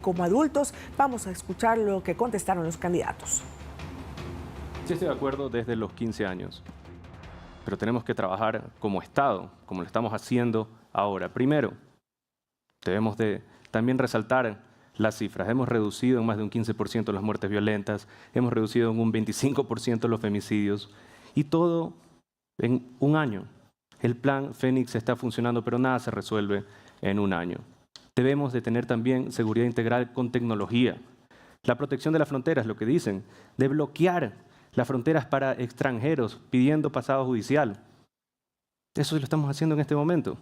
como adultos. Vamos a escuchar lo que contestaron los candidatos. Sí, estoy de acuerdo desde los 15 años, pero tenemos que trabajar como Estado, como lo estamos haciendo ahora. Primero, debemos de también resaltar las cifras. Hemos reducido en más de un 15% las muertes violentas, hemos reducido en un 25% los femicidios, y todo en un año. El plan Fénix está funcionando, pero nada se resuelve en un año. Debemos de tener también seguridad integral con tecnología. La protección de las fronteras, lo que dicen, de bloquear las fronteras para extranjeros pidiendo pasado judicial. Eso lo estamos haciendo en este momento.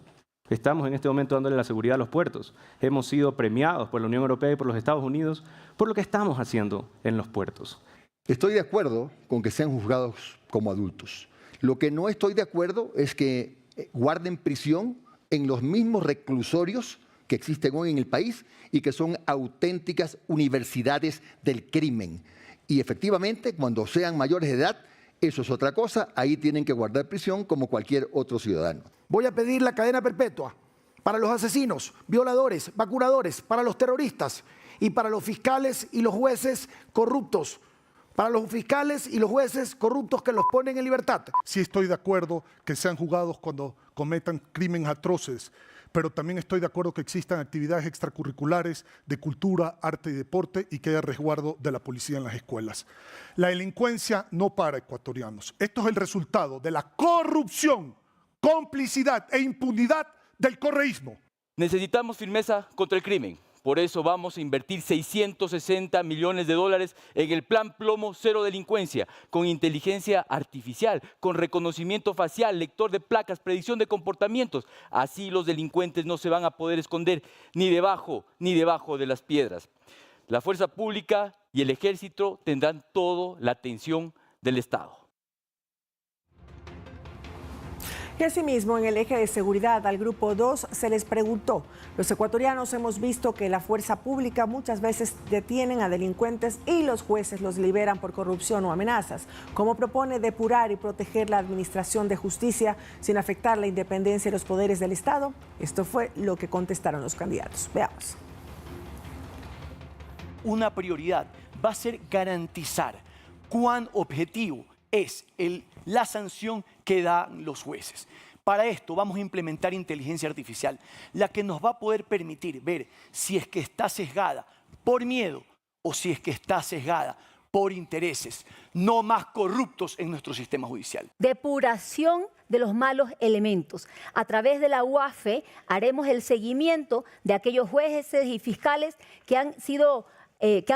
Estamos en este momento dándole la seguridad a los puertos. Hemos sido premiados por la Unión Europea y por los Estados Unidos por lo que estamos haciendo en los puertos. Estoy de acuerdo con que sean juzgados como adultos. Lo que no estoy de acuerdo es que guarden prisión en los mismos reclusorios que existen hoy en el país y que son auténticas universidades del crimen. Y efectivamente, cuando sean mayores de edad, eso es otra cosa, ahí tienen que guardar prisión como cualquier otro ciudadano. Voy a pedir la cadena perpetua para los asesinos, violadores, vaculadores, para los terroristas y para los fiscales y los jueces corruptos. Para los fiscales y los jueces corruptos que los ponen en libertad. Sí estoy de acuerdo que sean juzgados cuando cometan crímenes atroces, pero también estoy de acuerdo que existan actividades extracurriculares de cultura, arte y deporte y que haya resguardo de la policía en las escuelas. La delincuencia no para, ecuatorianos. Esto es el resultado de la corrupción, complicidad e impunidad del correísmo. Necesitamos firmeza contra el crimen. Por eso vamos a invertir 660 millones de dólares en el Plan Plomo Cero Delincuencia, con inteligencia artificial, con reconocimiento facial, lector de placas, predicción de comportamientos. Así los delincuentes no se van a poder esconder ni debajo de las piedras. La fuerza pública y el ejército tendrán toda la atención del Estado. Y asimismo, en el eje de seguridad al Grupo 2 se les preguntó: los ecuatorianos hemos visto que la fuerza pública muchas veces detienen a delincuentes y los jueces los liberan por corrupción o amenazas. ¿Cómo propone depurar y proteger la administración de justicia sin afectar la independencia de los poderes del Estado? Esto fue lo que contestaron los candidatos. Veamos. Una prioridad va a ser garantizar cuán objetivo es la sanción que dan los jueces. Para esto vamos a implementar inteligencia artificial, la que nos va a poder permitir ver si es que está sesgada por miedo o si es que está sesgada por intereses. No más corruptos en nuestro sistema judicial. Depuración de los malos elementos. A través de la UAFE haremos el seguimiento de aquellos jueces y fiscales que han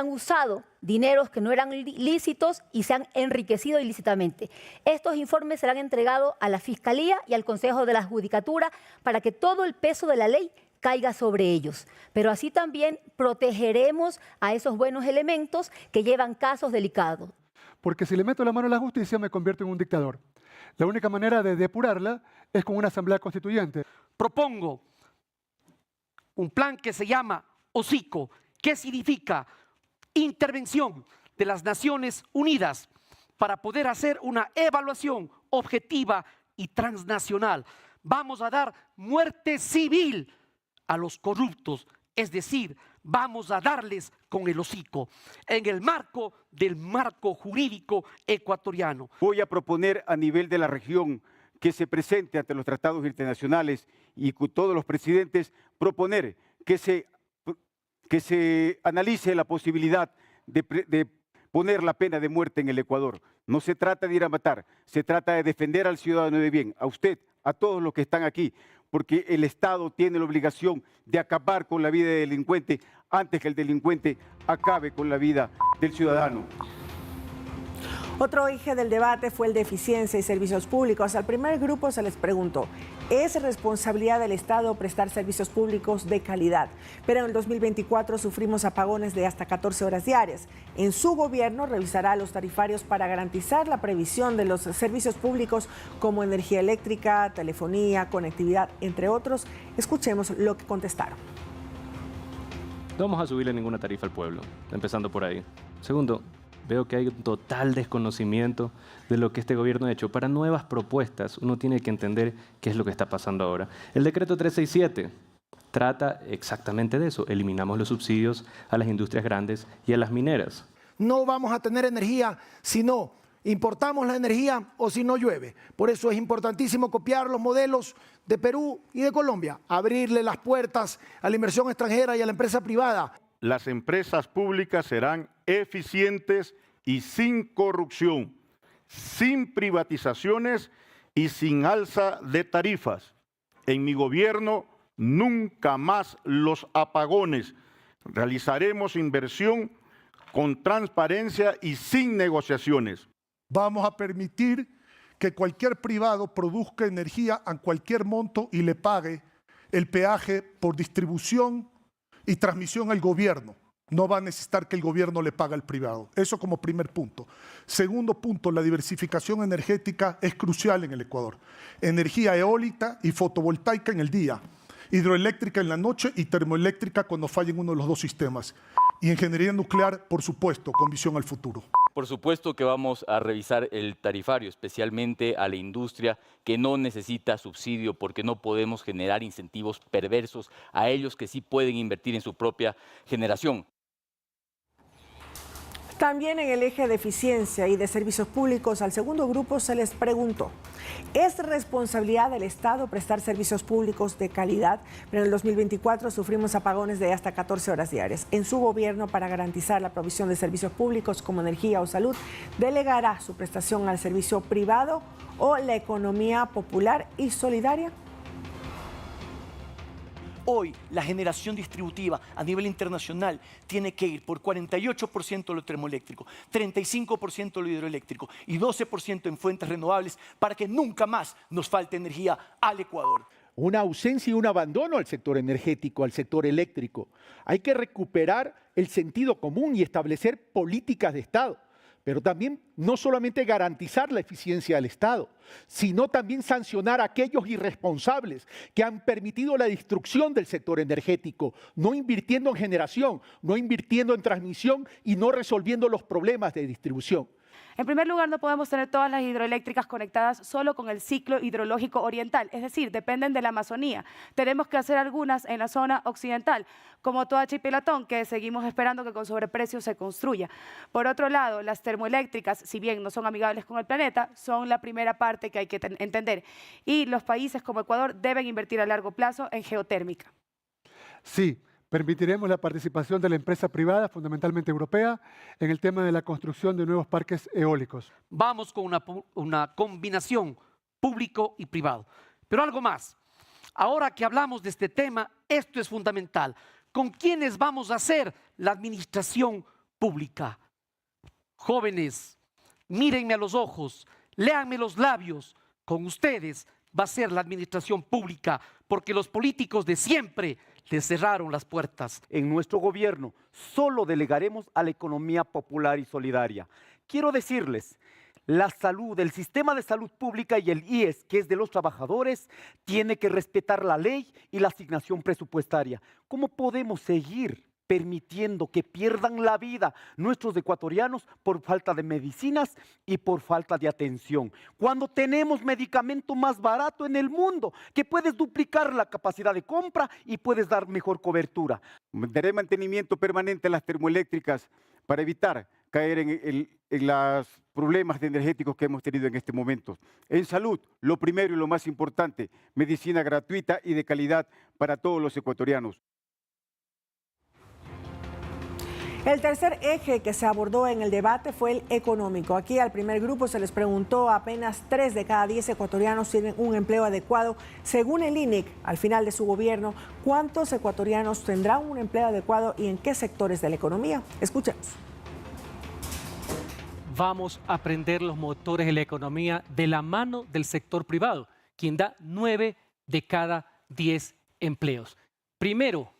usado dineros que no eran lícitos y se han enriquecido ilícitamente. Estos informes serán entregados a la Fiscalía y al Consejo de la Judicatura para que todo el peso de la ley caiga sobre ellos. Pero así también protegeremos a esos buenos elementos que llevan casos delicados. Porque si le meto la mano a la justicia me convierto en un dictador. La única manera de depurarla es con una asamblea constituyente. Propongo un plan que se llama Hocico. ¿Qué significa? Intervención de las Naciones Unidas para poder hacer una evaluación objetiva y transnacional. Vamos a dar muerte civil a los corruptos, es decir, vamos a darles con el hocico, en el marco del marco jurídico ecuatoriano. Voy a proponer a nivel de la región que se presente ante los tratados internacionales y con todos los presidentes, proponer que se analice la posibilidad de poner la pena de muerte en el Ecuador. No se trata de ir a matar, se trata de defender al ciudadano de bien, a usted, a todos los que están aquí, porque el Estado tiene la obligación de acabar con la vida del delincuente antes que el delincuente acabe con la vida del ciudadano. Otro eje del debate fue el de eficiencia y servicios públicos. Al primer grupo se les preguntó: ¿es responsabilidad del Estado prestar servicios públicos de calidad? Pero en el 2024 sufrimos apagones de hasta 14 horas diarias. En su gobierno revisará los tarifarios para garantizar la previsión de los servicios públicos como energía eléctrica, telefonía, conectividad, entre otros. Escuchemos lo que contestaron. No vamos a subirle ninguna tarifa al pueblo, empezando por ahí. Segundo, veo que hay un total desconocimiento de lo que este gobierno ha hecho. Para nuevas propuestas, uno tiene que entender qué es lo que está pasando ahora. El decreto 367 trata exactamente de eso. Eliminamos los subsidios a las industrias grandes y a las mineras. No vamos a tener energía si no importamos la energía o si no llueve. Por eso es importantísimo copiar los modelos de Perú y de Colombia, abrirle las puertas a la inversión extranjera y a la empresa privada. Las empresas públicas serán eficientes y sin corrupción, sin privatizaciones y sin alza de tarifas. En mi gobierno, nunca más los apagones. Realizaremos inversión con transparencia y sin negociaciones. Vamos a permitir que cualquier privado produzca energía a cualquier monto y le pague el peaje por distribución y transmisión al gobierno. No va a necesitar que el gobierno le pague al privado. Eso como primer punto. Segundo punto, la diversificación energética es crucial en el Ecuador. Energía eólica y fotovoltaica en el día, hidroeléctrica en la noche y termoeléctrica cuando falle uno de los dos sistemas. Y ingeniería nuclear, por supuesto, con visión al futuro. Por supuesto que vamos a revisar el tarifario, especialmente a la industria que no necesita subsidio porque no podemos generar incentivos perversos a ellos que sí pueden invertir en su propia generación. También en el eje de eficiencia y de servicios públicos, al segundo grupo se les preguntó, ¿es responsabilidad del Estado prestar servicios públicos de calidad? Pero en el 2024 sufrimos apagones de hasta 14 horas diarias. En su gobierno, para garantizar la provisión de servicios públicos como energía o salud, ¿delegará su prestación al servicio privado o la economía popular y solidaria? Hoy, la generación distributiva a nivel internacional tiene que ir por 48% lo termoeléctrico, 35% lo hidroeléctrico y 12% en fuentes renovables para que nunca más nos falte energía al Ecuador. Una ausencia y un abandono al sector energético, al sector eléctrico. Hay que recuperar el sentido común y establecer políticas de Estado. Pero también no solamente garantizar la eficiencia del Estado, sino también sancionar a aquellos irresponsables que han permitido la destrucción del sector energético, no invirtiendo en generación, no invirtiendo en transmisión y no resolviendo los problemas de distribución. En primer lugar, no podemos tener todas las hidroeléctricas conectadas solo con el ciclo hidrológico oriental, es decir, dependen de la Amazonía. Tenemos que hacer algunas en la zona occidental, como Toachi y Pelatón, que seguimos esperando que con sobreprecio se construya. Por otro lado, las termoeléctricas, si bien no son amigables con el planeta, son la primera parte que hay que entender. Y los países como Ecuador deben invertir a largo plazo en geotérmica. Sí. Permitiremos la participación de la empresa privada, fundamentalmente europea, en el tema de la construcción de nuevos parques eólicos. Vamos con una combinación público y privado. Pero algo más. Ahora que hablamos de este tema, esto es fundamental. ¿Con quiénes vamos a hacer la administración pública? Jóvenes, mírenme a los ojos, léanme los labios. Con ustedes va a ser la administración pública, porque los políticos de siempre les cerraron las puertas. En nuestro gobierno solo delegaremos a la economía popular y solidaria. Quiero decirles, la salud, el sistema de salud pública y el IES, que es de los trabajadores, tiene que respetar la ley y la asignación presupuestaria. ¿Cómo podemos seguir permitiendo que pierdan la vida nuestros ecuatorianos por falta de medicinas y por falta de atención? Cuando tenemos medicamento más barato en el mundo, que puedes duplicar la capacidad de compra y puedes dar mejor cobertura. Daré mantenimiento permanente a las termoeléctricas para evitar caer en los problemas energéticos que hemos tenido en este momento. En salud, lo primero y lo más importante, medicina gratuita y de calidad para todos los ecuatorianos. El tercer eje que se abordó en el debate fue el económico. Aquí al primer grupo se les preguntó, apenas 3 de cada 10 ecuatorianos tienen un empleo adecuado. Según el INEC, al final de su gobierno, ¿cuántos ecuatorianos tendrán un empleo adecuado y en qué sectores de la economía? Escuchemos. Vamos a aprender los motores de la economía de la mano del sector privado, quien da 9 de cada 10 empleos. Primero,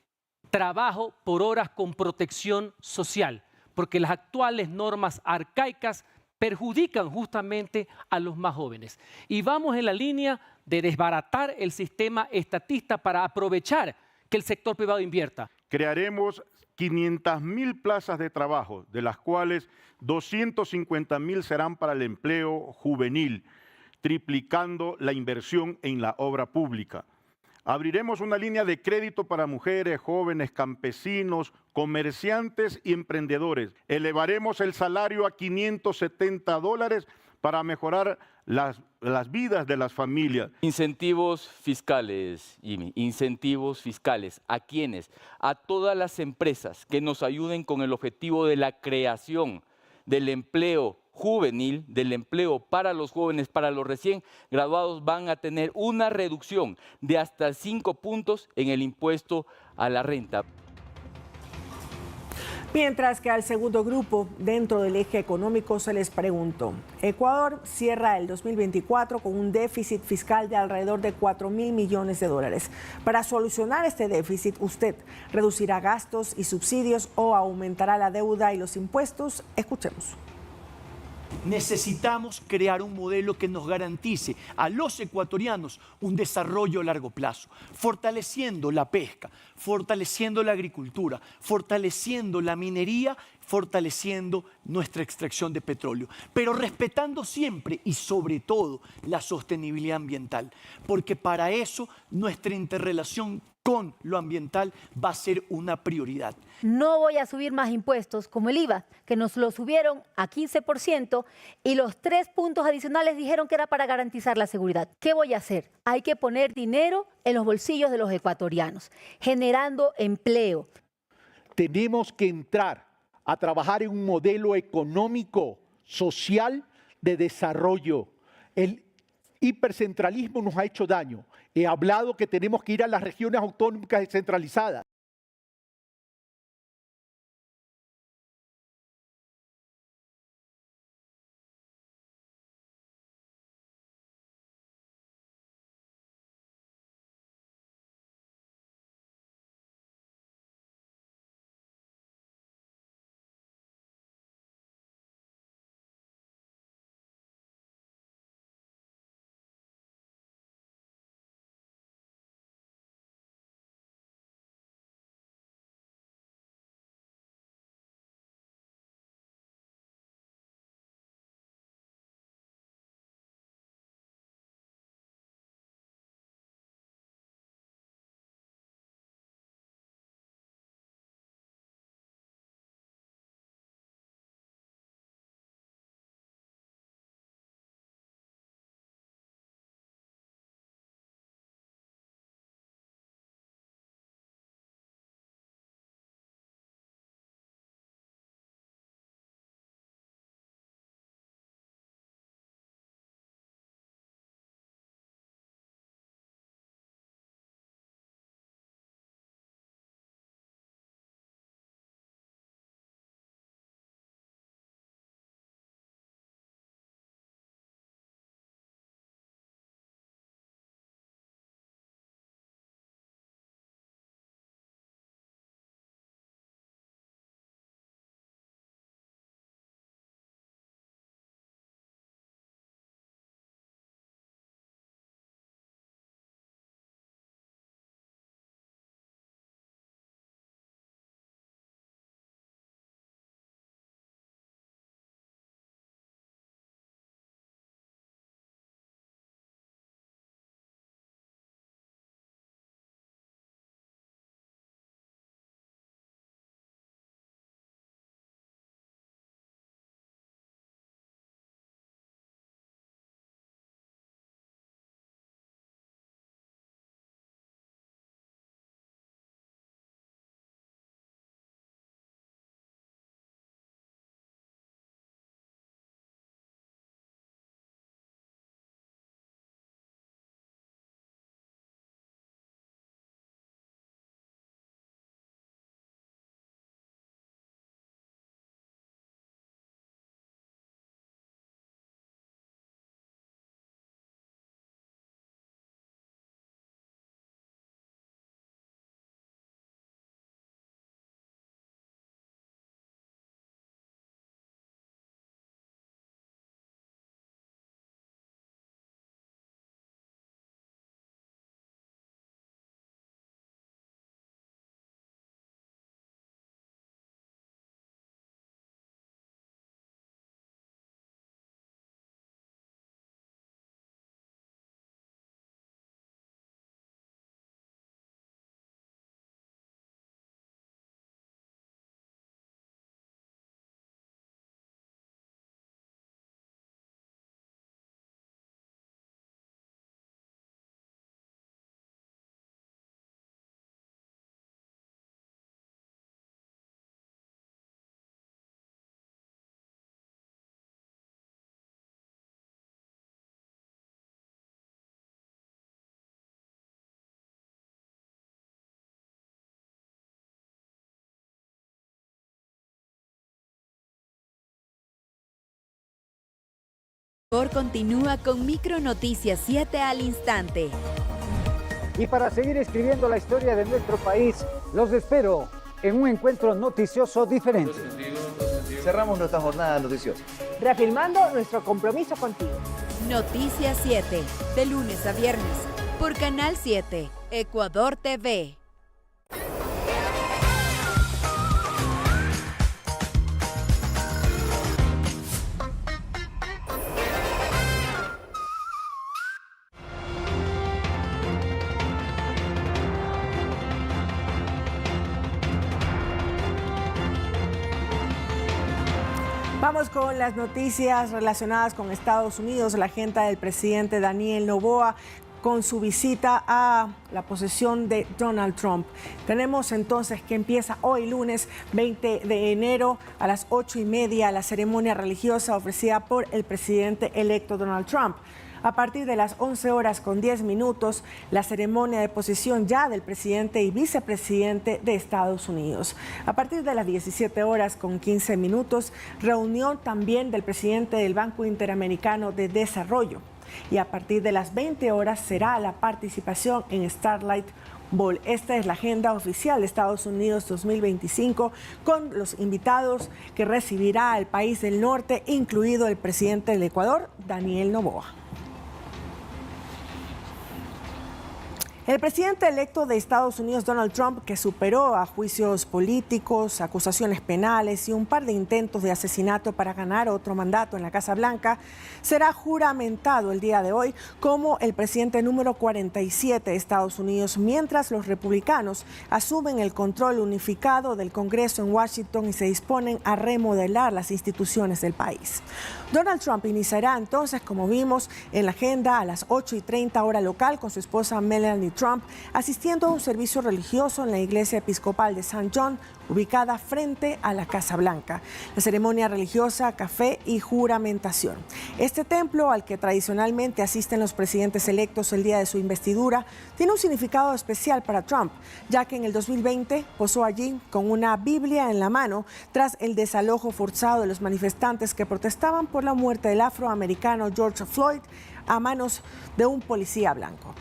trabajo por horas con protección social, porque las actuales normas arcaicas perjudican justamente a los más jóvenes. Y vamos en la línea de desbaratar el sistema estatista para aprovechar que el sector privado invierta. Crearemos 500.000 plazas de trabajo, de las cuales 250.000 serán para el empleo juvenil, triplicando la inversión en la obra pública. Abriremos una línea de crédito para mujeres, jóvenes, campesinos, comerciantes y emprendedores. Elevaremos el salario a $570 para mejorar las vidas de las familias. Incentivos fiscales, Jimmy, incentivos fiscales. ¿A quiénes? A todas las empresas que nos ayuden con el objetivo de la creación del empleo juvenil, del empleo para los jóvenes, para los recién graduados, van a tener una reducción de hasta 5 puntos en el impuesto a la renta. Mientras que al segundo grupo, dentro del eje económico, se les preguntó. Ecuador cierra el 2024 con un déficit fiscal de alrededor de $4.000 millones. Para solucionar este déficit, ¿usted reducirá gastos y subsidios o aumentará la deuda y los impuestos? Escuchemos. Necesitamos crear un modelo que nos garantice a los ecuatorianos un desarrollo a largo plazo, fortaleciendo la pesca, fortaleciendo la agricultura, fortaleciendo la minería, fortaleciendo nuestra extracción de petróleo, pero respetando siempre y sobre todo la sostenibilidad ambiental, porque para eso nuestra interrelación con lo ambiental va a ser una prioridad. No voy a subir más impuestos como el IVA, que nos lo subieron a 15% y los 3 puntos adicionales dijeron que era para garantizar la seguridad. ¿Qué voy a hacer? Hay que poner dinero en los bolsillos de los ecuatorianos, generando empleo. Tenemos que entrar a trabajar en un modelo económico, social de desarrollo. El hipercentralismo nos ha hecho daño. He hablado que tenemos que ir a las regiones autónomas descentralizadas. Continúa con Micronoticias 7 al instante. Y para seguir escribiendo la historia de nuestro país, los espero en un encuentro noticioso diferente. Cerramos nuestra jornada noticiosa, reafirmando nuestro compromiso contigo. Noticias 7, de lunes a viernes, por Canal 7, Ecuador TV. Vamos con las noticias relacionadas con Estados Unidos. La agenda del presidente Daniel Noboa con su visita a la posesión de Donald Trump. Tenemos entonces que empieza hoy lunes 20 de enero a las 8:30 la ceremonia religiosa ofrecida por el presidente electo Donald Trump. A partir de las 11:10, la ceremonia de posesión ya del presidente y vicepresidente de Estados Unidos. A partir de las 17:15, reunión también del presidente del Banco Interamericano de Desarrollo. Y a partir de las 20 horas será la participación en Starlight Bowl. Esta es la agenda oficial de Estados Unidos 2025 con los invitados que recibirá el país del norte, incluido el presidente del Ecuador, Daniel Noboa. El presidente electo de Estados Unidos, Donald Trump, que superó a juicios políticos, acusaciones penales y un par de intentos de asesinato para ganar otro mandato en la Casa Blanca, será juramentado el día de hoy como el presidente número 47 de Estados Unidos, mientras los republicanos asumen el control unificado del Congreso en Washington y se disponen a remodelar las instituciones del país. Donald Trump iniciará entonces, como vimos en la agenda, a las 8:30 hora local con su esposa Melania Trump, asistiendo a un servicio religioso en la iglesia episcopal de St. John, ubicada frente a la Casa Blanca. La ceremonia religiosa, café y juramentación. Este templo, al que tradicionalmente asisten los presidentes electos el día de su investidura, tiene un significado especial para Trump, ya que en el 2020 posó allí con una Biblia en la mano tras el desalojo forzado de los manifestantes que protestaban por la muerte del afroamericano George Floyd a manos de un policía blanco.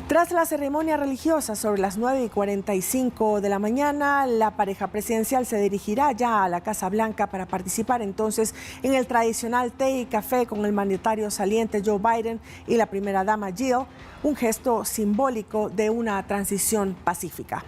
Tras la ceremonia religiosa sobre las 9:45 de la mañana, la pareja presidencial se dirigirá ya a la Casa Blanca para participar entonces en el tradicional té y café con el mandatario saliente Joe Biden y la primera dama Jill, un gesto simbólico de una transición pacífica.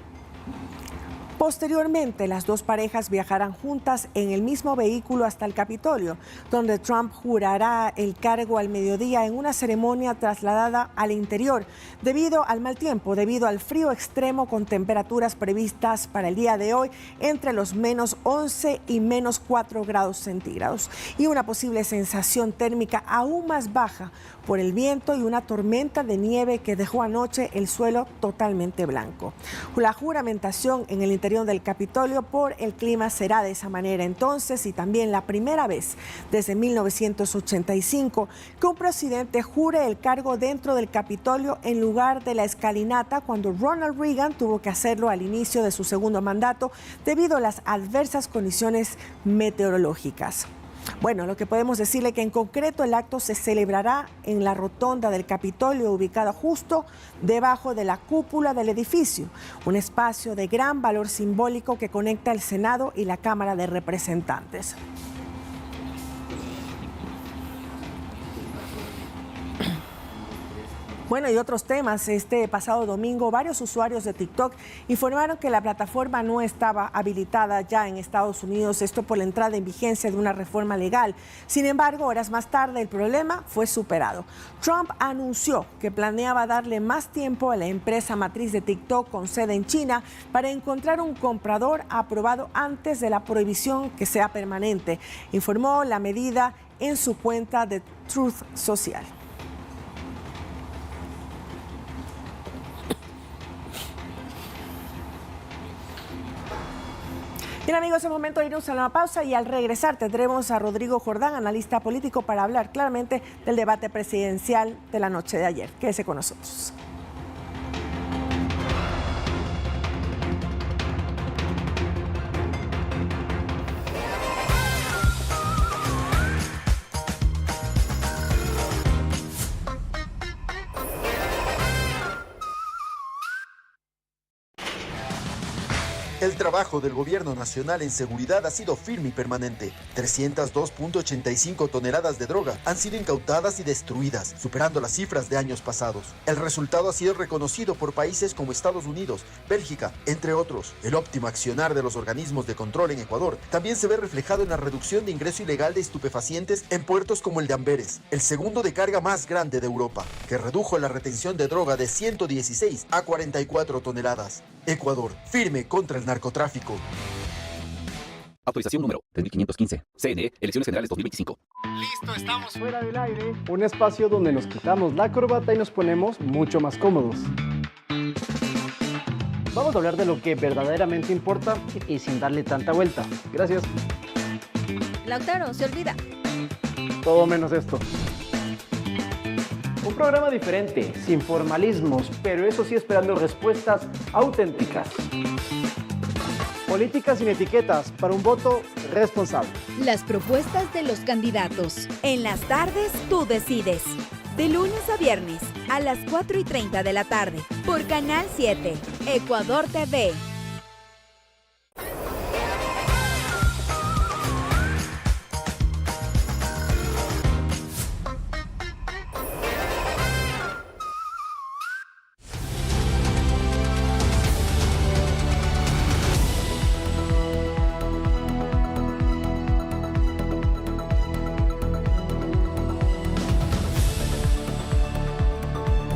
Posteriormente, las dos parejas viajarán juntas en el mismo vehículo hasta el Capitolio, donde Trump jurará el cargo al mediodía en una ceremonia trasladada al interior debido al mal tiempo, debido al frío extremo con temperaturas previstas para el día de hoy entre los -11 y -4 grados centígrados y una posible sensación térmica aún más baja por el viento y una tormenta de nieve que dejó anoche el suelo totalmente blanco. La juramentación en el interior del Capitolio por el clima será de esa manera entonces, y también la primera vez desde 1985 que un presidente jure el cargo dentro del Capitolio en lugar de la escalinata, cuando Ronald Reagan tuvo que hacerlo al inicio de su segundo mandato debido a las adversas condiciones meteorológicas. Bueno, lo que podemos decirle que en concreto el acto se celebrará en la rotonda del Capitolio, ubicada justo debajo de la cúpula del edificio, un espacio de gran valor simbólico que conecta el Senado y la Cámara de Representantes. Bueno, y otros temas. Este pasado domingo, varios usuarios de TikTok informaron que la plataforma no estaba habilitada ya en Estados Unidos, esto por la entrada en vigencia de una reforma legal. Sin embargo, horas más tarde, el problema fue superado. Trump anunció que planeaba darle más tiempo a la empresa matriz de TikTok con sede en China para encontrar un comprador aprobado antes de la prohibición que sea permanente. Informó la medida en su cuenta de Truth Social. Bien, amigos, es momento de irnos a una pausa y al regresar tendremos a Rodrigo Jordán, analista político, para hablar claramente del debate presidencial de la noche de ayer. Quédese con nosotros. El trabajo del gobierno nacional en seguridad ha sido firme y permanente. 302.85 toneladas de droga han sido incautadas y destruidas, superando las cifras de años pasados. El resultado ha sido reconocido por países como Estados Unidos, Bélgica, entre otros. El óptimo accionar de los organismos de control en Ecuador también se ve reflejado en la reducción de ingreso ilegal de estupefacientes en puertos como el de Amberes, el segundo de carga más grande de Europa, que redujo la retención de droga de 116 a 44 toneladas. Ecuador, firme contra el narcotráfico. Autorización número 3515. CNE, Elecciones Generales 2025. Listo, estamos fuera del aire. Un espacio donde nos quitamos la corbata y nos ponemos mucho más cómodos. Vamos a hablar de lo que verdaderamente importa y sin darle tanta vuelta. Gracias. Lautaro, se olvida. Todo menos esto. Un programa diferente, sin formalismos, pero eso sí esperando respuestas auténticas. Política sin etiquetas para un voto responsable. Las propuestas de los candidatos. En las tardes, tú decides. De lunes a viernes, a las 4:30 de la tarde, por Canal 7, Ecuador TV.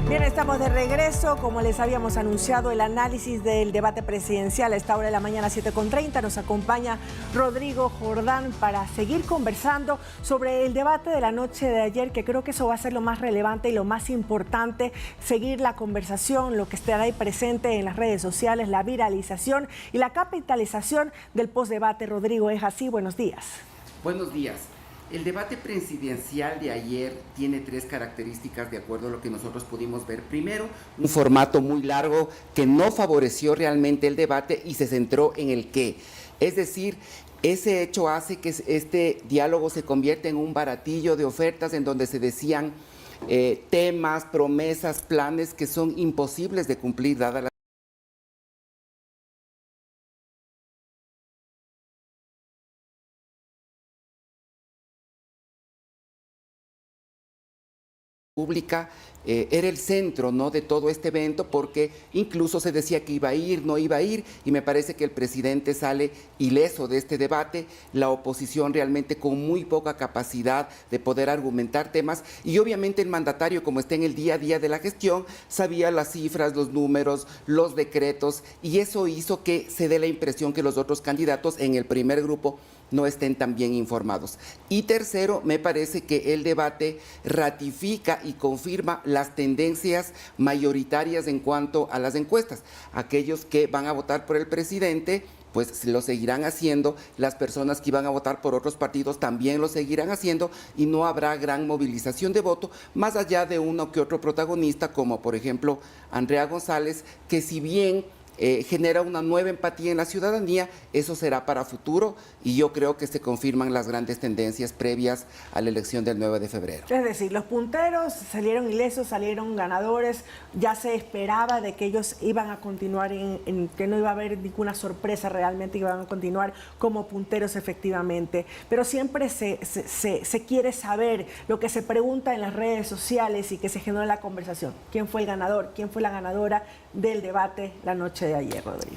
Bien, estamos de regreso. Como les habíamos anunciado, el análisis del debate presidencial a esta hora de la mañana, 7:30. Nos acompaña Rodrigo Jordán para seguir conversando sobre el debate de la noche de ayer, que creo que eso va a ser lo más relevante y lo más importante, seguir la conversación, lo que estará ahí presente en las redes sociales, la viralización y la capitalización del postdebate. Rodrigo, ¿es así? Buenos días. Buenos días. El debate presidencial de ayer tiene tres características de acuerdo a lo que nosotros pudimos ver. Primero, un formato muy largo que no favoreció realmente el debate y se centró en el qué. Es decir, ese hecho hace que este diálogo se convierta en un baratillo de ofertas en donde se decían temas, promesas, planes que son imposibles de cumplir dada la pública era el centro, ¿no?, de todo este evento, porque incluso se decía que iba a ir, no iba a ir, y me parece que el presidente sale ileso de este debate, la oposición realmente con muy poca capacidad de poder argumentar temas, y obviamente el mandatario, como está en el día a día de la gestión, sabía las cifras, los números, los decretos, y eso hizo que se dé la impresión que los otros candidatos en el primer grupo no estén tan bien informados. Y tercero, me parece que el debate ratifica y confirma las tendencias mayoritarias en cuanto a las encuestas. Aquellos que van a votar por el presidente, pues lo seguirán haciendo, las personas que iban a votar por otros partidos también lo seguirán haciendo y no habrá gran movilización de voto, más allá de uno que otro protagonista, como por ejemplo Andrea González, que si bien genera una nueva empatía en la ciudadanía, eso será para futuro y yo creo que se confirman las grandes tendencias previas a la elección del 9 de febrero. Es decir, los punteros salieron ilesos, salieron ganadores, ya se esperaba de que ellos iban a continuar, que no iba a haber ninguna sorpresa realmente, iban a continuar como punteros efectivamente, pero siempre se quiere saber lo que se pregunta en las redes sociales y que se genera la conversación. ¿Quién fue el ganador? ¿Quién fue la ganadora del debate la noche de ayer, Rodrigo?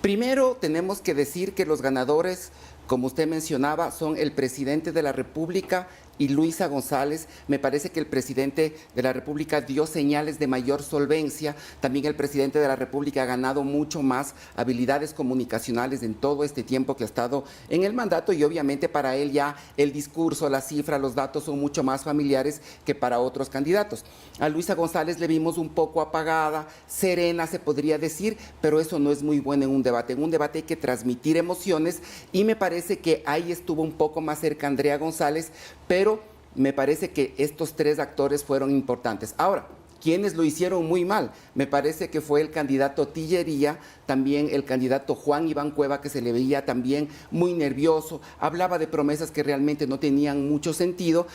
Primero tenemos que decir que los ganadores, como usted mencionaba, son el presidente de la República y Luisa González. Me parece que el presidente de la República dio señales de mayor solvencia. También el presidente de la República ha ganado mucho más habilidades comunicacionales en todo este tiempo que ha estado en el mandato y obviamente para él ya el discurso, la cifra, los datos son mucho más familiares que para otros candidatos. A Luisa González le vimos un poco apagada, serena se podría decir, pero eso no es muy bueno en un debate. En un debate hay que transmitir emociones y me parece que ahí estuvo un poco más cerca Andrea González, pero me parece que estos tres actores fueron importantes. Ahora, ¿quiénes lo hicieron muy mal? Me parece que fue el candidato Tillería, también el candidato Juan Iván Cueva, que se le veía también muy nervioso, hablaba de promesas que realmente no tenían mucho sentido.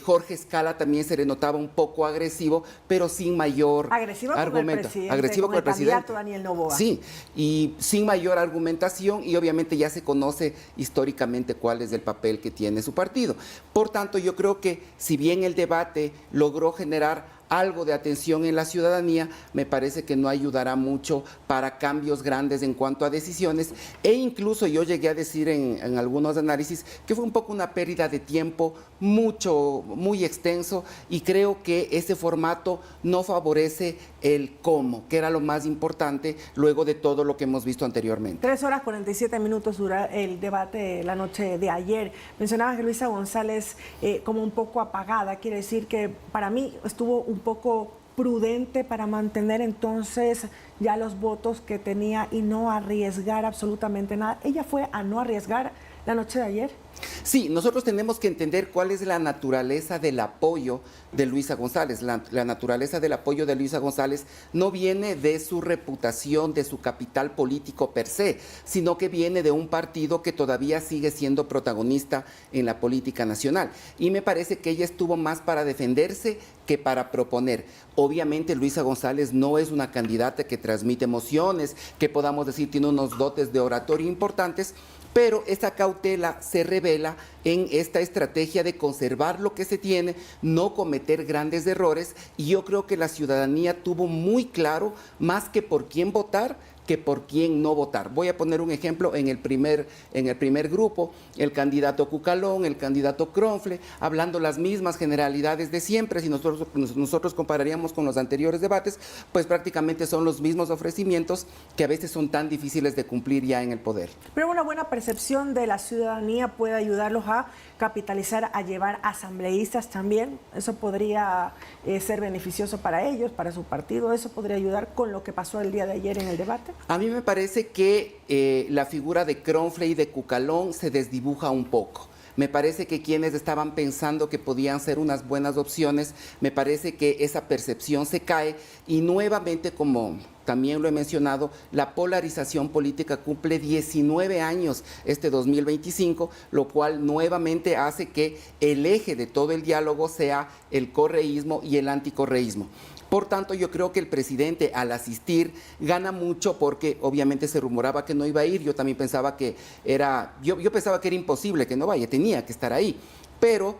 Jorge Escala también se le notaba un poco agresivo, pero sin mayor argumento. Agresivo con el candidato Daniel Noboa. Sí, y sin mayor argumentación, y obviamente ya se conoce históricamente cuál es el papel que tiene su partido. Por tanto, yo creo que si bien el debate logró generar algo de atención en la ciudadanía, me parece que no ayudará mucho para cambios grandes en cuanto a decisiones, e incluso yo llegué a decir en algunos análisis que fue un poco una pérdida de tiempo muy extenso, y creo que ese formato no favorece el cómo, que era lo más importante luego de todo lo que hemos visto anteriormente. 3 horas 47 minutos dura el debate la noche de ayer. Mencionabas que Luisa González como un poco apagada, quiere decir que para mí estuvo un poco prudente para mantener entonces ya los votos que tenía y no arriesgar absolutamente nada. Ella fue a no arriesgar la noche de ayer. Sí, nosotros tenemos que entender cuál es la naturaleza del apoyo de Luisa González. La naturaleza del apoyo de Luisa González no viene de su reputación, de su capital político per se, sino que viene de un partido que todavía sigue siendo protagonista en la política nacional. Y me parece que ella estuvo más para defenderse que para proponer. Obviamente Luisa González no es una candidata que transmite emociones, que podamos decir tiene unos dotes de oratoria importantes, pero esa cautela se revela en esta estrategia de conservar lo que se tiene, no cometer grandes errores, y yo creo que la ciudadanía tuvo muy claro, más que por quién votar, que por quién no votar. Voy a poner un ejemplo en el primer grupo, el candidato Cucalón, el candidato Cronfle, hablando las mismas generalidades de siempre. Si nosotros compararíamos con los anteriores debates, pues prácticamente son los mismos ofrecimientos que a veces son tan difíciles de cumplir ya en el poder. Pero una buena percepción de la ciudadanía puede ayudarlos a capitalizar, a llevar asambleístas también. Eso podría ser beneficioso para ellos, para su partido. Eso podría ayudar con lo que pasó el día de ayer en el debate. A mí me parece que la figura de Cronfle y de Cucalón se desdibuja un poco. Me parece que quienes estaban pensando que podían ser unas buenas opciones, me parece que esa percepción se cae, y nuevamente, como también lo he mencionado, la polarización política cumple 19 años este 2025, lo cual nuevamente hace que el eje de todo el diálogo sea el correísmo y el anticorreísmo. Por tanto, yo creo que el presidente, al asistir, gana mucho, porque obviamente se rumoraba que no iba a ir. Yo también pensaba que yo pensaba que era imposible que no vaya, tenía que estar ahí. Pero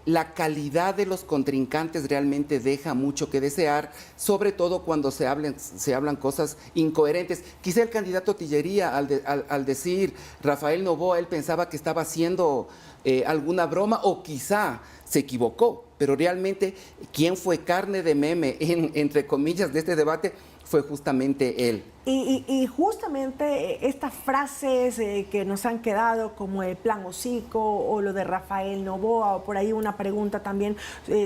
la calidad de los contrincantes realmente deja mucho que desear, sobre todo cuando se hablan cosas incoherentes. Quizá el candidato Tillería, al decir Rafael Noboa, él pensaba que estaba haciendo alguna broma, o quizá se equivocó, pero realmente quien fue carne de meme, entre comillas, de este debate fue justamente él. Y justamente estas frases que nos han quedado, como el plan hocico o lo de Rafael Noboa, o por ahí una pregunta también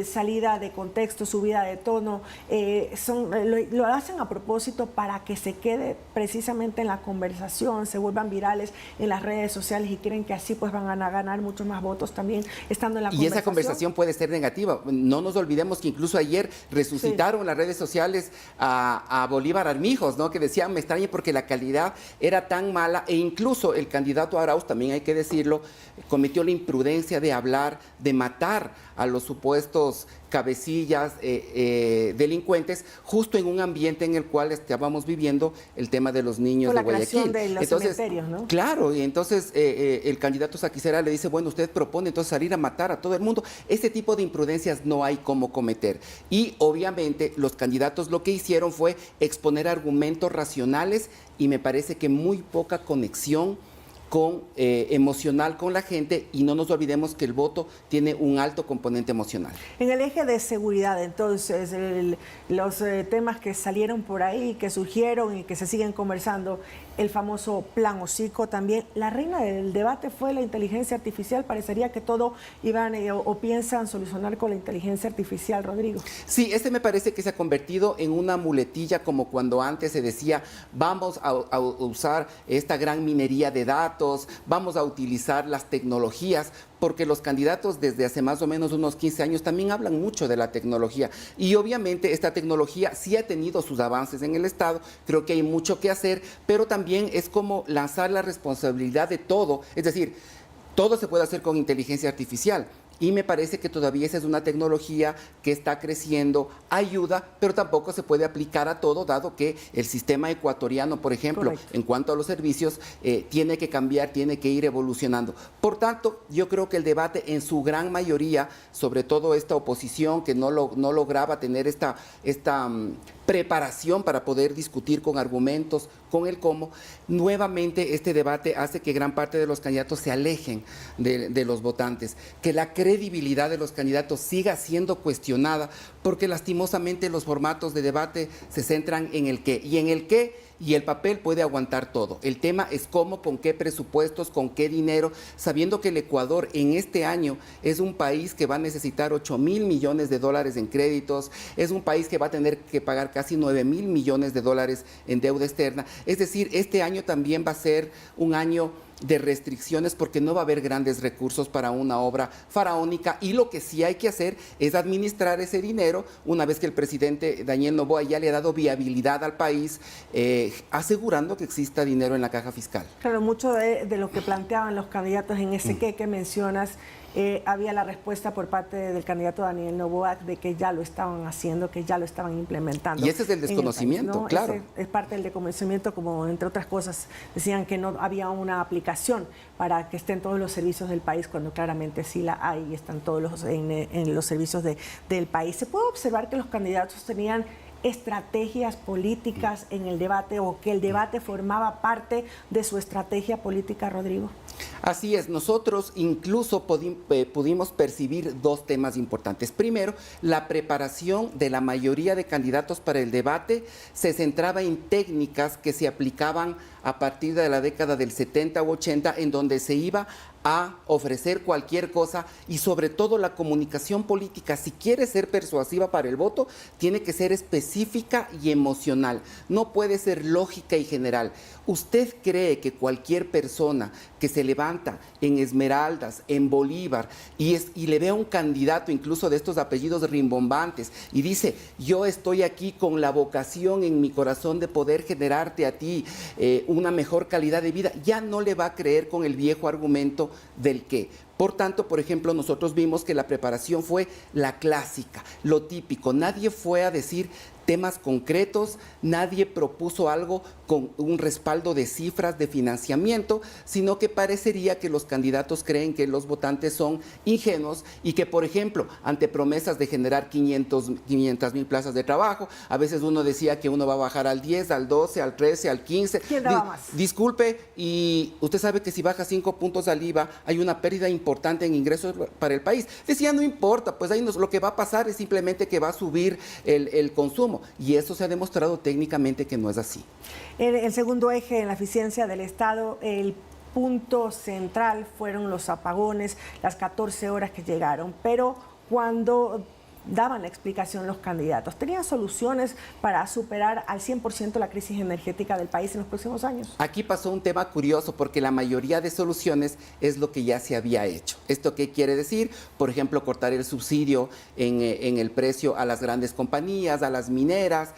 salida de contexto, subida de tono, lo hacen a propósito para que se quede precisamente en la conversación, se vuelvan virales en las redes sociales, y creen que así pues van a ganar muchos más votos también estando en la conversación. Y esa conversación puede ser negativa. No nos olvidemos que incluso ayer resucitaron las redes sociales a Bolívar Armijos, ¿no? Que decían, me extraña porque la calidad era tan mala, e incluso el candidato Arauz, también hay que decirlo, cometió la imprudencia de hablar, de matar a los supuestos cabecillas delincuentes, justo en un ambiente en el cual estábamos viviendo el tema de los niños de Guayaquil. De los cementerios, ¿no? Claro, y entonces el candidato Saquicera le dice, bueno, usted propone entonces salir a matar a todo el mundo. Este tipo de imprudencias no hay cómo cometer. Y obviamente los candidatos lo que hicieron fue exponer argumentos racionales, y me parece que muy poca conexión emocional con la gente, y no nos olvidemos que el voto tiene un alto componente emocional. En el eje de seguridad, entonces, los temas que salieron por ahí, que surgieron y que se siguen conversando, el famoso plan hocico también. La reina del debate fue la inteligencia artificial. Parecería que todo iban o piensan solucionar con la inteligencia artificial, Rodrigo. Sí, me parece que se ha convertido en una muletilla, como cuando antes se decía, vamos a usar esta gran minería de datos, vamos a utilizar las tecnologías porque los candidatos desde hace más o menos unos 15 años también hablan mucho de la tecnología. Y obviamente esta tecnología sí ha tenido sus avances en el Estado, creo que hay mucho que hacer, pero también es como lanzar la responsabilidad de todo, es decir, todo se puede hacer con inteligencia artificial. Y me parece que todavía esa es una tecnología que está creciendo, ayuda, pero tampoco se puede aplicar a todo, dado que el sistema ecuatoriano, por ejemplo, correcto, en cuanto a los servicios, tiene que cambiar, tiene que ir evolucionando. Por tanto, yo creo que el debate en su gran mayoría, sobre todo esta oposición que no lograba tener esta preparación para poder discutir con argumentos, con el cómo, nuevamente este debate hace que gran parte de los candidatos se alejen de los votantes, que la credibilidad de los candidatos siga siendo cuestionada, porque lastimosamente los formatos de debate se centran en el qué, y en el qué y el papel puede aguantar todo. El tema es cómo, con qué presupuestos, con qué dinero, sabiendo que el Ecuador en este año es un país que va a necesitar 8.000 millones de dólares en créditos, es un país que va a tener que pagar casi 9.000 millones de dólares en deuda externa. Es decir, este año también va a ser un año de restricciones porque no va a haber grandes recursos para una obra faraónica, y lo que sí hay que hacer es administrar ese dinero una vez que el presidente Daniel Noboa ya le ha dado viabilidad al país, asegurando que exista dinero en la caja fiscal. Claro, mucho de lo que planteaban los candidatos en ese que mencionas, había la respuesta por parte del candidato Daniel Noboa de que ya lo estaban haciendo, que ya lo estaban implementando. Y ese es el desconocimiento, país, ¿no? claro. Ese es parte del desconocimiento, como entre otras cosas decían que no había una aplicación para que estén todos los servicios del país, cuando claramente sí la hay y están todos en los servicios del país. Se puede observar que los candidatos tenían estrategias políticas en el debate, o que el debate formaba parte de su estrategia política, Rodrigo. Así es, nosotros incluso pudimos percibir dos temas importantes. Primero, la preparación de la mayoría de candidatos para el debate se centraba en técnicas que se aplicaban a partir de la década del 70 u 80, en donde se iba a ofrecer cualquier cosa, y sobre todo la comunicación política, si quiere ser persuasiva para el voto, tiene que ser específica y emocional, no puede ser lógica y general. ¿Usted cree que cualquier persona que se levanta en Esmeraldas, en Bolívar, y le ve a un candidato incluso de estos apellidos rimbombantes y dice, yo estoy aquí con la vocación en mi corazón de poder generarte a ti una mejor calidad de vida, ya no le va a creer con el viejo argumento del qué? Por tanto, por ejemplo, nosotros vimos que la preparación fue la clásica, lo típico. Nadie fue a decir temas concretos, nadie propuso algo con un respaldo de cifras de financiamiento, sino que parecería que los candidatos creen que los votantes son ingenuos y que, por ejemplo, ante promesas de generar 500,000 plazas de trabajo, a veces uno decía que uno va a bajar al 10, al 12, al 13, al 15. ¿Quién daba más? Disculpe, y usted sabe que si baja 5 puntos al IVA hay una pérdida importante en ingresos para el país. Decía, no importa, pues ahí lo que va a pasar es simplemente que va a subir el consumo. Y eso se ha demostrado técnicamente que no es así. El segundo eje en la eficiencia del Estado, el punto central fueron los apagones, las 14 horas que llegaron. Pero cuando daban la explicación los candidatos, ¿tenían soluciones para superar al 100% la crisis energética del país en los próximos años? Aquí pasó un tema curioso, porque la mayoría de soluciones es lo que ya se había hecho. ¿Esto qué quiere decir? Por ejemplo, cortar el subsidio en el precio a las grandes compañías, a las mineras,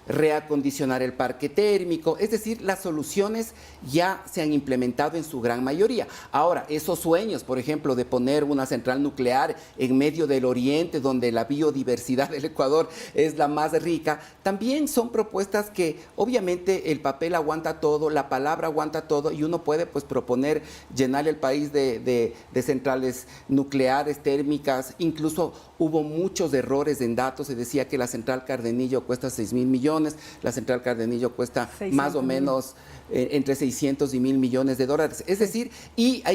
reacondicionar el parque térmico, es decir, las soluciones ya se han implementado en su gran mayoría. Ahora, esos sueños, por ejemplo, de poner una central nuclear en medio del oriente, donde la biodiversidad del Ecuador es la más rica, también son propuestas que obviamente el papel aguanta todo, la palabra aguanta todo, y uno puede pues proponer llenar el país de centrales nucleares, térmicas. Incluso hubo muchos errores en datos, se decía que la central Cardenillo cuesta 6.000 millones, la central Cardenillo cuesta más o menos entre 600 y 1.000 millones de dólares. Es decir,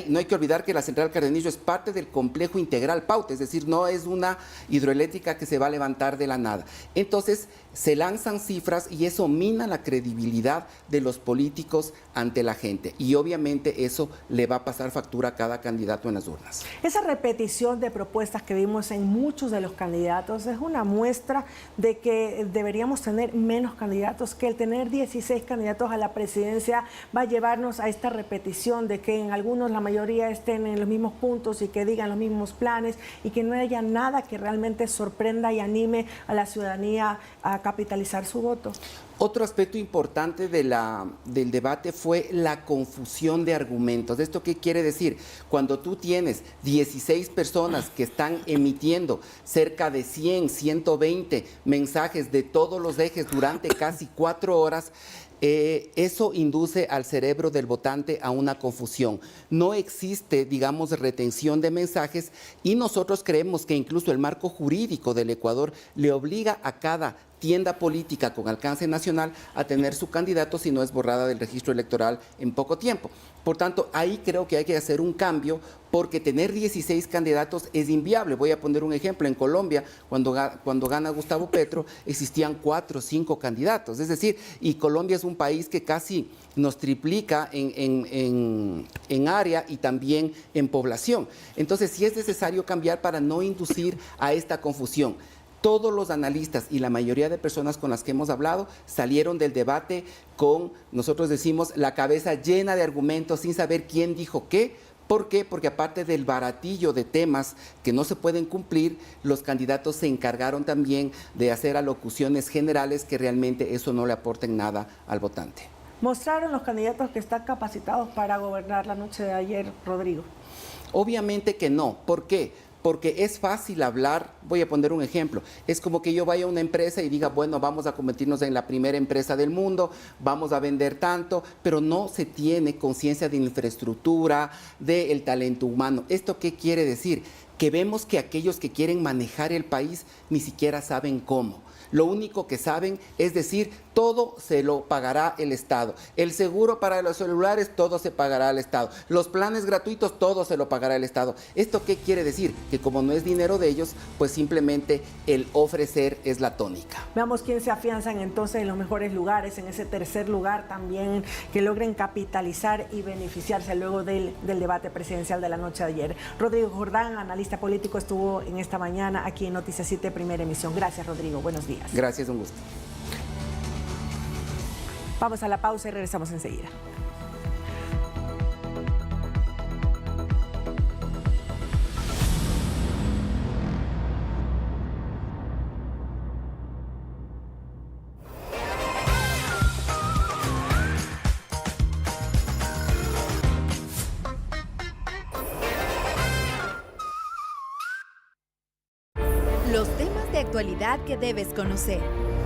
no hay que olvidar que la central Cardenillo es parte del complejo integral Pauta, es decir, no es una hidroeléctrica que se va a levantar de la nada. Entonces, se lanzan cifras y eso mina la credibilidad de los políticos ante la gente. Y obviamente eso le va a pasar factura a cada candidato en las urnas. Esa repetición de propuestas que vimos en muchos de los candidatos es una muestra de que deberíamos tener menos candidatos, que el tener 16 candidatos a la presidencia presidencia va a llevarnos a esta repetición de que en algunos la mayoría estén en los mismos puntos y que digan los mismos planes y que no haya nada que realmente sorprenda y anime a la ciudadanía a capitalizar su voto? Otro aspecto importante del debate fue la confusión de argumentos. ¿Esto qué quiere decir? Cuando tú tienes 16 personas que están emitiendo cerca de 100, 120 mensajes de todos los ejes durante casi 4 horas, eso induce al cerebro del votante a una confusión. No existe, digamos, retención de mensajes y nosotros creemos que incluso el marco jurídico del Ecuador le obliga a cada tienda política con alcance nacional a tener su candidato si no es borrada del registro electoral en poco tiempo. Por tanto, ahí creo que hay que hacer un cambio porque tener 16 candidatos es inviable. Voy a poner un ejemplo. En Colombia, cuando gana Gustavo Petro, existían 4 o 5 candidatos. Es decir, y Colombia es un país que casi nos triplica en área y también en población. Entonces, sí es necesario cambiar para no inducir a esta confusión. Todos los analistas y la mayoría de personas con las que hemos hablado salieron del debate con, nosotros decimos, la cabeza llena de argumentos sin saber quién dijo qué. ¿Por qué? Porque aparte del baratillo de temas que no se pueden cumplir, los candidatos se encargaron también de hacer alocuciones generales que realmente eso no le aporten nada al votante. ¿Mostraron los candidatos que están capacitados para gobernar la noche de ayer, Rodrigo? Obviamente que no. ¿Por qué? Porque es fácil hablar, voy a poner un ejemplo, es como que yo vaya a una empresa y diga, bueno, vamos a convertirnos en la primera empresa del mundo, vamos a vender tanto, pero no se tiene conciencia de infraestructura, del talento humano. ¿Esto qué quiere decir? Que vemos que aquellos que quieren manejar el país ni siquiera saben cómo. Lo único que saben es decir, todo se lo pagará el Estado. El seguro para los celulares, todo se pagará al Estado. Los planes gratuitos, todo se lo pagará el Estado. ¿Esto qué quiere decir? Que como no es dinero de ellos, pues simplemente el ofrecer es la tónica. Veamos quién se afianzan entonces en los mejores lugares, en ese tercer lugar también, que logren capitalizar y beneficiarse luego del debate presidencial de la noche de ayer. Rodrigo Jordán, analista político, estuvo en esta mañana aquí en Noticias 7, primera emisión. Gracias, Rodrigo. Buenos días. Gracias, un gusto. Vamos a la pausa y regresamos enseguida. Los temas de actualidad que debes conocer.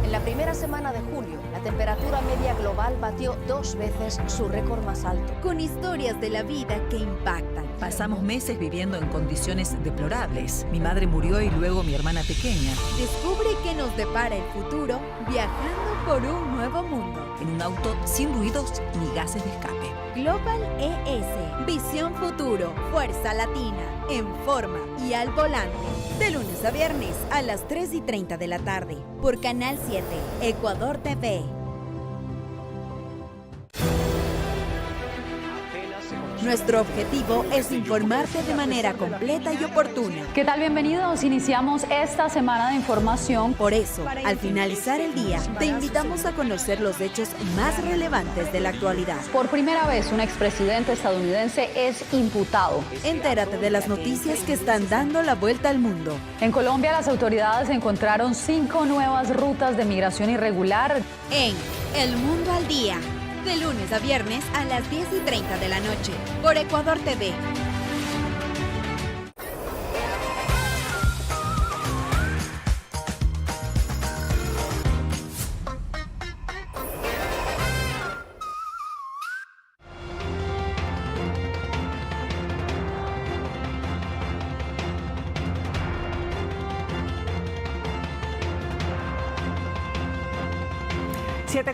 En la primera semana de julio, la temperatura media global batió 2 veces su récord más alto. Con historias de la vida que impactan. Pasamos meses viviendo en condiciones deplorables. Mi madre murió y luego mi hermana pequeña. Descubre qué nos depara el futuro viajando por un nuevo mundo. En un auto sin ruidos ni gases de escape. Global ES. Visión futuro. Fuerza latina. En forma y al volante. De lunes a viernes a las 3:30 de la tarde. Por Canal 7. Ecuador TV. Nuestro objetivo es informarte de manera completa y oportuna. ¿Qué tal? Bienvenidos. Iniciamos esta semana de información. Por eso, al finalizar el día, te invitamos a conocer los hechos más relevantes de la actualidad. Por primera vez, un expresidente estadounidense es imputado. Entérate de las noticias que están dando la vuelta al mundo. En Colombia, las autoridades encontraron 5 nuevas rutas de migración irregular. En El Mundo al Día. De lunes a viernes a las 10:30 de la noche, por Ecuador TV.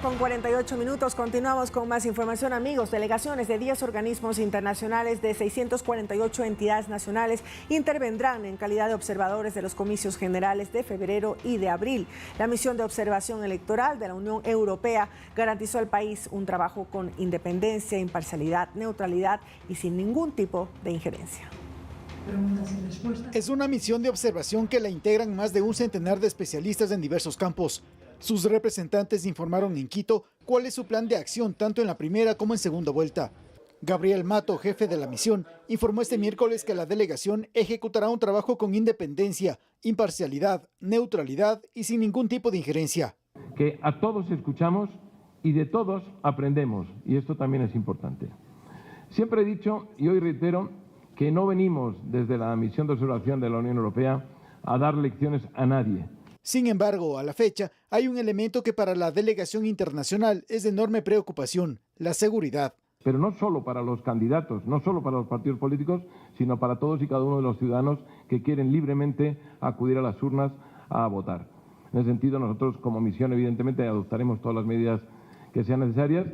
Con 48 minutos, continuamos con más información, amigos. Delegaciones de 10 organismos internacionales de 648 entidades nacionales intervendrán en calidad de observadores de los comicios generales de febrero y de abril. La misión de observación electoral de la Unión Europea garantizó al país un trabajo con independencia, imparcialidad, neutralidad y sin ningún tipo de injerencia. Es una misión de observación que la integran más de un centenar de especialistas en diversos campos. Sus representantes informaron en Quito cuál es su plan de acción tanto en la primera como en segunda vuelta. Gabriel Mato, jefe de la misión, informó este miércoles que la delegación ejecutará un trabajo con independencia, imparcialidad, neutralidad y sin ningún tipo de injerencia. Que a todos escuchamos y de todos aprendemos, y esto también es importante. Siempre he dicho, y hoy reitero, que no venimos desde la misión de observación de la Unión Europea a dar lecciones a nadie. Sin embargo, a la fecha, hay un elemento que para la delegación internacional es de enorme preocupación: la seguridad. Pero no solo para los candidatos, no solo para los partidos políticos, sino para todos y cada uno de los ciudadanos que quieren libremente acudir a las urnas a votar. En ese sentido, nosotros como misión, evidentemente, adoptaremos todas las medidas que sean necesarias.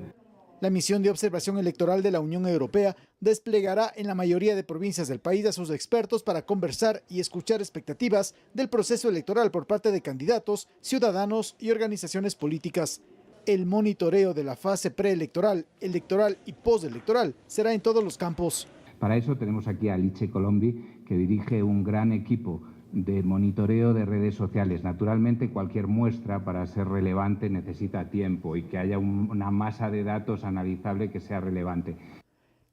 La misión de observación electoral de la Unión Europea desplegará en la mayoría de provincias del país a sus expertos para conversar y escuchar expectativas del proceso electoral por parte de candidatos, ciudadanos y organizaciones políticas. El monitoreo de la fase preelectoral, electoral y postelectoral será en todos los campos. Para eso tenemos aquí a Liche Colombi, que dirige un gran equipo de monitoreo de redes sociales. Naturalmente, cualquier muestra para ser relevante necesita tiempo y que haya una masa de datos analizable que sea relevante.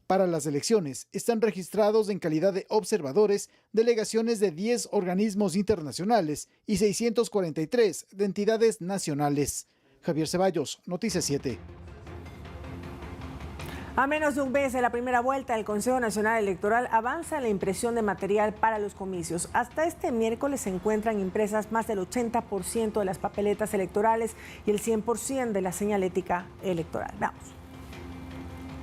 Para las elecciones están registrados en calidad de observadores delegaciones de 10 organismos internacionales y 643 de entidades nacionales. Javier Ceballos, Noticias 7. A menos de un mes de la primera vuelta, el Consejo Nacional Electoral avanza en la impresión de material para los comicios. Hasta este miércoles se encuentran impresas más del 80% de las papeletas electorales y el 100% de la señalética electoral. Vamos.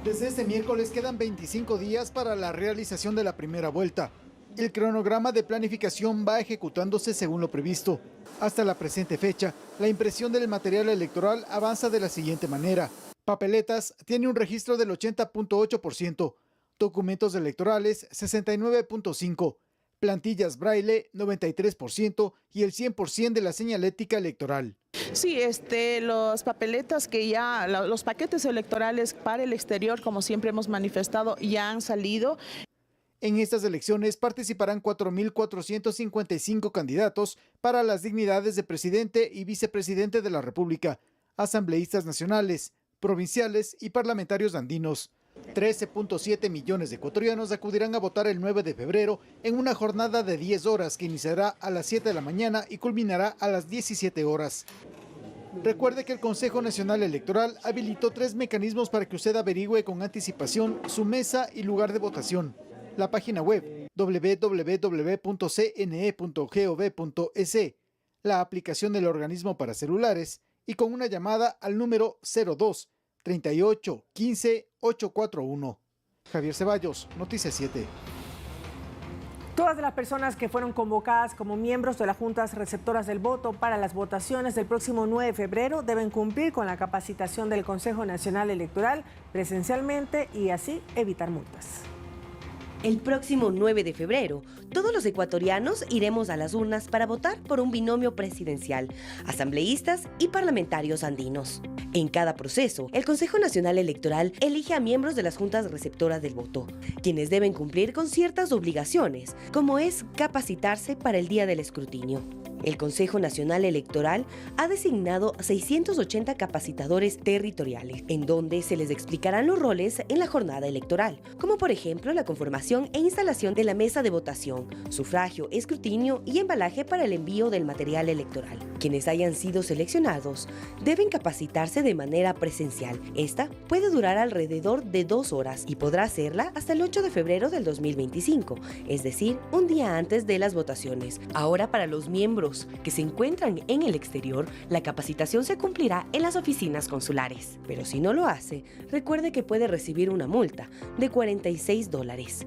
Desde este miércoles quedan 25 días para la realización de la primera vuelta. El cronograma de planificación va ejecutándose según lo previsto. Hasta la presente fecha, la impresión del material electoral avanza de la siguiente manera. Papeletas tiene un registro del 80.8%, documentos electorales 69.5%, plantillas braille 93% y el 100% de la señalética electoral. Sí, los papeletas los paquetes electorales para el exterior, como siempre hemos manifestado, ya han salido. En estas elecciones participarán 4.455 candidatos para las dignidades de presidente y vicepresidente de la República, asambleístas nacionales, provinciales y parlamentarios andinos. 13.7 millones de ecuatorianos acudirán a votar el 9 de febrero en una jornada de 10 horas que iniciará a las 7 de la mañana y culminará a las 17 horas. Recuerde que el Consejo Nacional Electoral habilitó 3 mecanismos para que usted averigüe con anticipación su mesa y lugar de votación. La página web www.cne.gov.es, la aplicación del organismo para celulares y con una llamada al número 02 38 15 841. Javier Ceballos, Noticias 7. Todas las personas que fueron convocadas como miembros de las juntas receptoras del voto para las votaciones del próximo 9 de febrero deben cumplir con la capacitación del Consejo Nacional Electoral presencialmente y así evitar multas. El próximo 9 de febrero, todos los ecuatorianos iremos a las urnas para votar por un binomio presidencial, asambleístas y parlamentarios andinos. En cada proceso, el Consejo Nacional Electoral elige a miembros de las juntas receptoras del voto, quienes deben cumplir con ciertas obligaciones, como es capacitarse para el día del escrutinio. El Consejo Nacional Electoral ha designado 680 capacitadores territoriales, en donde se les explicarán los roles en la jornada electoral, como por ejemplo la conformación e instalación de la mesa de votación, sufragio, escrutinio y embalaje para el envío del material electoral. Quienes hayan sido seleccionados deben capacitarse de manera presencial. Esta puede durar alrededor de 2 horas y podrá hacerla hasta el 8 de febrero del 2025, es decir, un día antes de las votaciones. Ahora, para los miembros que se encuentran en el exterior, la capacitación se cumplirá en las oficinas consulares. Pero si no lo hace, recuerde que puede recibir una multa de $46.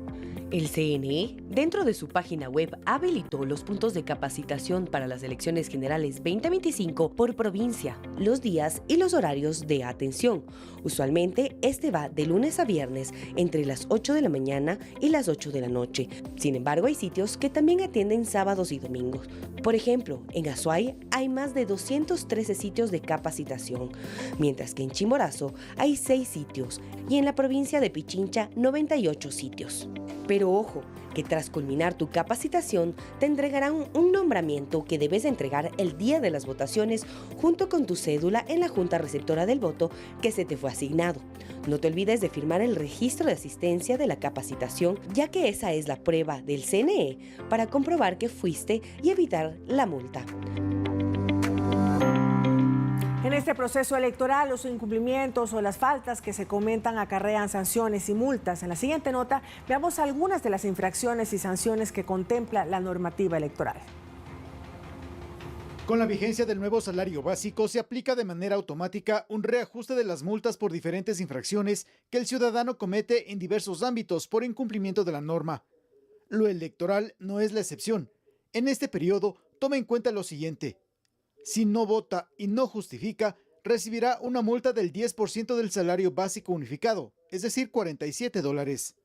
El CNE, dentro de su página web, habilitó los puntos de capacitación para las elecciones generales 2025 por provincia, los días y los horarios de atención. Usualmente, va de lunes a viernes entre las 8 de la mañana y las 8 de la noche. Sin embargo, hay sitios que también atienden sábados y domingos. Por ejemplo, en Azuay hay más de 213 sitios de capacitación, mientras que en Chimborazo hay 6 sitios y en la provincia de Pichincha 98 sitios. Pero ojo, que tras culminar tu capacitación te entregarán un nombramiento que debes entregar el día de las votaciones junto con tu cédula en la junta receptora del voto que se te fue asignado. No te olvides de firmar el registro de asistencia de la capacitación, ya que esa es la prueba del CNE para comprobar que fuiste y evitar la multa. En este proceso electoral, los incumplimientos o las faltas que se comentan acarrean sanciones y multas. En la siguiente nota, veamos algunas de las infracciones y sanciones que contempla la normativa electoral. Con la vigencia del nuevo salario básico, se aplica de manera automática un reajuste de las multas por diferentes infracciones que el ciudadano comete en diversos ámbitos por incumplimiento de la norma. Lo electoral no es la excepción. En este periodo, tome en cuenta lo siguiente. Si no vota y no justifica, recibirá una multa del 10% del salario básico unificado, es decir, $47.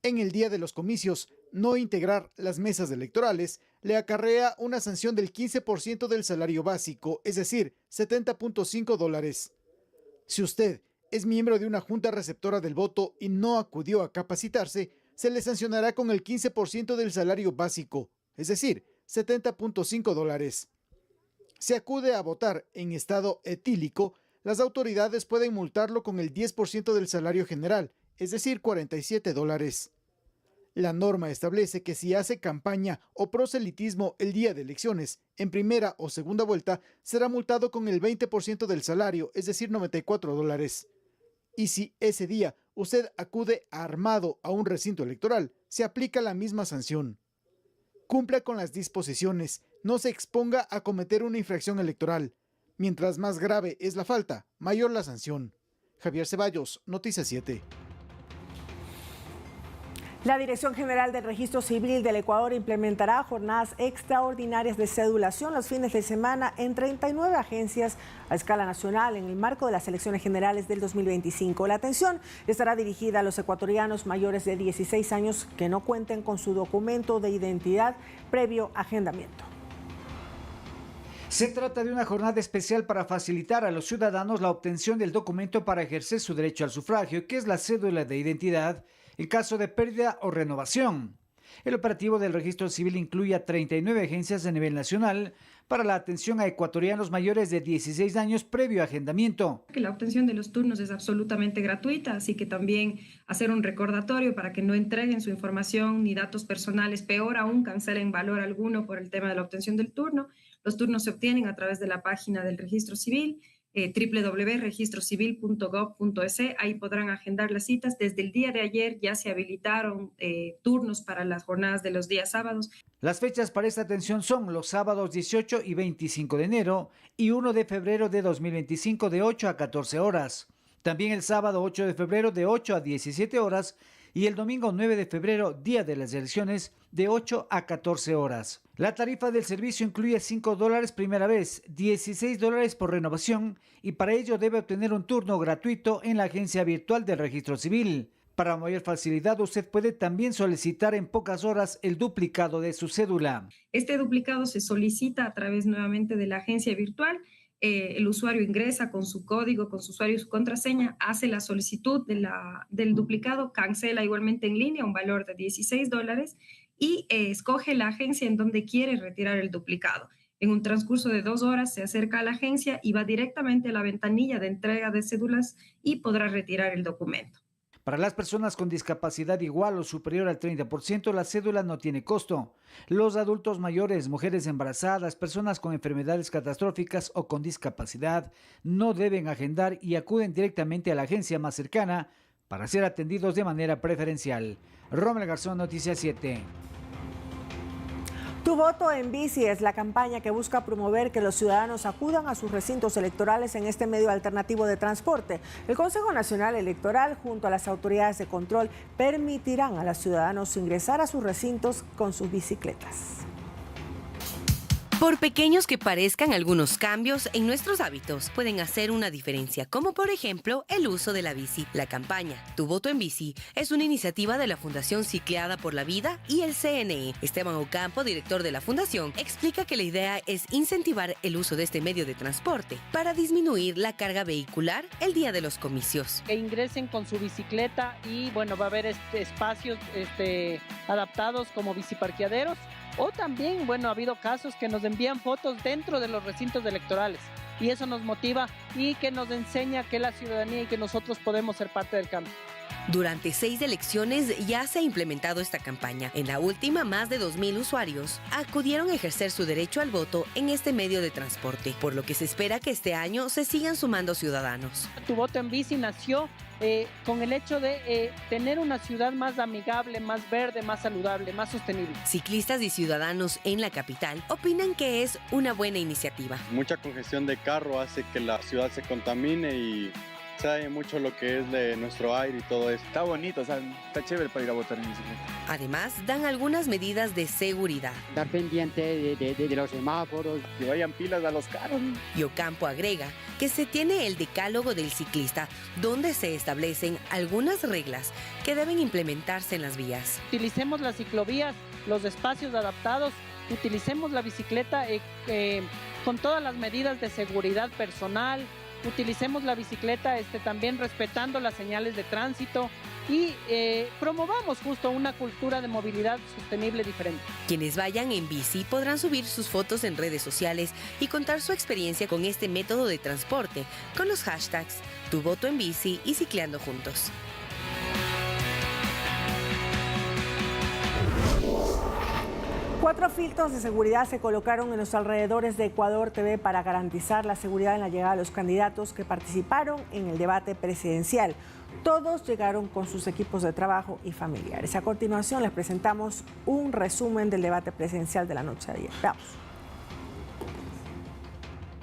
En el día de los comicios, no integrar las mesas electorales le acarrea una sanción del 15% del salario básico, es decir, $70.5. Si usted es miembro de una junta receptora del voto y no acudió a capacitarse, se le sancionará con el 15% del salario básico, es decir, $70.5. Si acude a votar en estado etílico, las autoridades pueden multarlo con el 10% del salario general, es decir, $47. La norma establece que si hace campaña o proselitismo el día de elecciones, en primera o segunda vuelta, será multado con el 20% del salario, es decir, $94. Y si ese día usted acude armado a un recinto electoral, se aplica la misma sanción. Cumpla con las disposiciones, no se exponga a cometer una infracción electoral. Mientras más grave es la falta, mayor la sanción. Javier Ceballos, Noticias 7. La Dirección General del Registro Civil del Ecuador implementará jornadas extraordinarias de cedulación los fines de semana en 39 agencias a escala nacional en el marco de las elecciones generales del 2025. La atención estará dirigida a los ecuatorianos mayores de 16 años que no cuenten con su documento de identidad previo agendamiento. Se trata de una jornada especial para facilitar a los ciudadanos la obtención del documento para ejercer su derecho al sufragio, que es la cédula de identidad, en caso de pérdida o renovación. El operativo del registro civil incluye a 39 agencias a nivel nacional para la atención a ecuatorianos mayores de 16 años previo agendamiento. La obtención de los turnos es absolutamente gratuita, así que también hacer un recordatorio para que no entreguen su información ni datos personales, peor aún cancelen valor alguno por el tema de la obtención del turno. Los turnos se obtienen a través de la página del registro civil, www.registrocivil.gov.es. Ahí podrán agendar las citas. Desde el día de ayer ya se habilitaron turnos para las jornadas de los días sábados. Las fechas para esta atención son los sábados 18 y 25 de enero y 1 de febrero de 2025 de 8 a 14 horas. También el sábado 8 de febrero de 8 a 17 horas y el domingo 9 de febrero, día de las elecciones, de 8 a 14 horas. La tarifa del servicio incluye $5 primera vez, $16 por renovación y para ello debe obtener un turno gratuito en la agencia virtual del registro civil. Para mayor facilidad, usted puede también solicitar en pocas horas el duplicado de su cédula. Este duplicado se solicita a través nuevamente de la agencia virtual. El usuario ingresa con su código, con su usuario y su contraseña, hace la solicitud del duplicado, cancela igualmente en línea un valor de $16 y escoge la agencia en donde quiere retirar el duplicado. En un transcurso de 2 horas se acerca a la agencia y va directamente a la ventanilla de entrega de cédulas y podrá retirar el documento. Para las personas con discapacidad igual o superior al 30%, la cédula no tiene costo. Los adultos mayores, mujeres embarazadas, personas con enfermedades catastróficas o con discapacidad no deben agendar y acuden directamente a la agencia más cercana para ser atendidos de manera preferencial. Rommel Garzón, Noticias 7. Tu voto en bici es la campaña que busca promover que los ciudadanos acudan a sus recintos electorales en este medio alternativo de transporte. El Consejo Nacional Electoral, junto a las autoridades de control, permitirán a los ciudadanos ingresar a sus recintos con sus bicicletas. Por pequeños que parezcan, algunos cambios en nuestros hábitos pueden hacer una diferencia, como por ejemplo el uso de la bici. La campaña Tu voto en bici es una iniciativa de la Fundación Cicleada por la Vida y el CNE. Esteban Ocampo, director de la fundación, explica que la idea es incentivar el uso de este medio de transporte para disminuir la carga vehicular el día de los comicios. Que ingresen con su bicicleta y bueno, va a haber espacios adaptados como biciparqueaderos. O también, bueno, ha habido casos que nos envían fotos dentro de los recintos electorales y eso nos motiva y que nos enseña que la ciudadanía y que nosotros podemos ser parte del cambio. Durante 6 elecciones ya se ha implementado esta campaña. En la última, más de 2,000 usuarios acudieron a ejercer su derecho al voto en este medio de transporte, por lo que se espera que este año se sigan sumando ciudadanos. Tu voto en bici nació con el hecho de tener una ciudad más amigable, más verde, más saludable, más sostenible. Ciclistas y ciudadanos en la capital opinan que es una buena iniciativa. Mucha congestión de carro hace que la ciudad se contamine y sabe mucho lo que es de nuestro aire y todo eso. Está bonito, o sea, está chévere para ir a votar en bicicleta. Además, dan algunas medidas de seguridad. Estar pendiente de los semáforos. Que vayan pilas a los carros. Y Ocampo agrega que se tiene el decálogo del ciclista, donde se establecen algunas reglas que deben implementarse en las vías. Utilicemos las ciclovías, los espacios adaptados, utilicemos la bicicleta con todas las medidas de seguridad personal, utilicemos la bicicleta también respetando las señales de tránsito y promovamos justo una cultura de movilidad sostenible diferente. Quienes vayan en bici podrán subir sus fotos en redes sociales y contar su experiencia con este método de transporte con los hashtags Tu voto en bici y Cicleando Juntos. Cuatro filtros de seguridad se colocaron en los alrededores de Ecuador TV para garantizar la seguridad en la llegada de los candidatos que participaron en el debate presidencial. Todos llegaron con sus equipos de trabajo y familiares. A continuación les presentamos un resumen del debate presidencial de la noche de ayer. Veamos.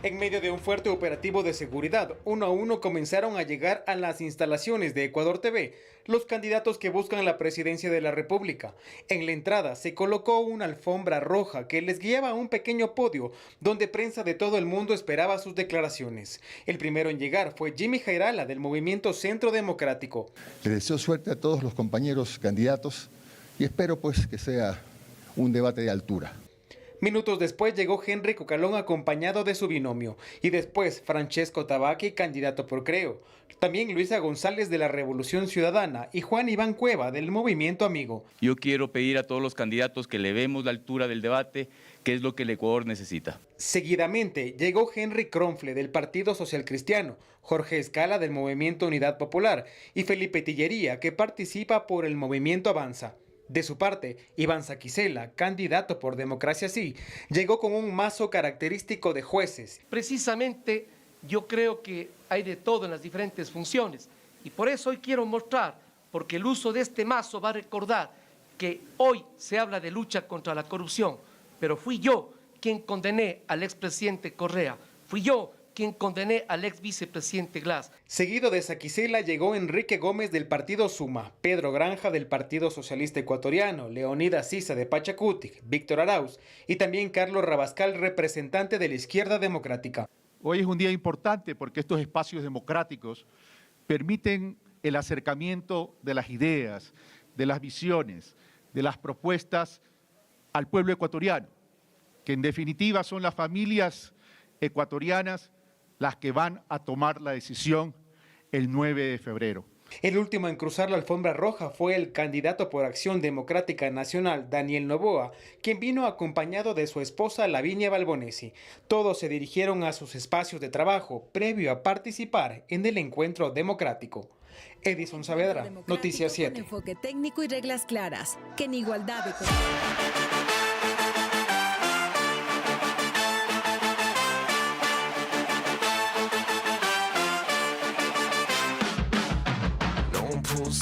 En medio de un fuerte operativo de seguridad, uno a uno comenzaron a llegar a las instalaciones de Ecuador TV los candidatos que buscan la presidencia de la República. En la entrada se colocó una alfombra roja que les guiaba a un pequeño podio donde prensa de todo el mundo esperaba sus declaraciones. El primero en llegar fue Jimmy Jairala del Movimiento Centro Democrático. Les deseo suerte a todos los compañeros candidatos y espero pues que sea un debate de altura. Minutos después llegó Henry Cucalón acompañado de su binomio y después Francesco Tabaqui, candidato por Creo. También Luisa González de la Revolución Ciudadana y Juan Iván Cueva del Movimiento Amigo. Yo quiero pedir a todos los candidatos que le demos la altura del debate, que es lo que el Ecuador necesita. Seguidamente llegó Henry Kronfle del Partido Social Cristiano, Jorge Escala del Movimiento Unidad Popular y Felipe Tillería, que participa por el Movimiento Avanza. De su parte, Iván Saquicela, candidato por Democracia Sí, llegó con un mazo característico de jueces. Precisamente yo creo que hay de todo en las diferentes funciones y por eso hoy quiero mostrar, porque el uso de este mazo va a recordar que hoy se habla de lucha contra la corrupción, pero fui yo quien condené al expresidente Correa, fui yo quien condené al ex vicepresidente Glass. Seguido de Saquicela llegó Enrique Gómez del Partido Suma, Pedro Granja del Partido Socialista Ecuatoriano, Leonidas Sisa de Pachacutic, Víctor Arauz y también Carlos Rabascal, representante de la Izquierda Democrática. Hoy es un día importante porque estos espacios democráticos permiten el acercamiento de las ideas, de las visiones, de las propuestas al pueblo ecuatoriano, que en definitiva son las familias ecuatorianas las que van a tomar la decisión el 9 de febrero. El último en cruzar la alfombra roja fue el candidato por Acción Democrática Nacional, Daniel Noboa, quien vino acompañado de su esposa Lavinia Balbonesi. Todos se dirigieron a sus espacios de trabajo previo a participar en el encuentro democrático. Edison Saavedra, Noticias 7. Con enfoque técnico y reglas claras, que en igualdad de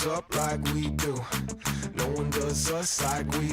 up like we do. No one does us like we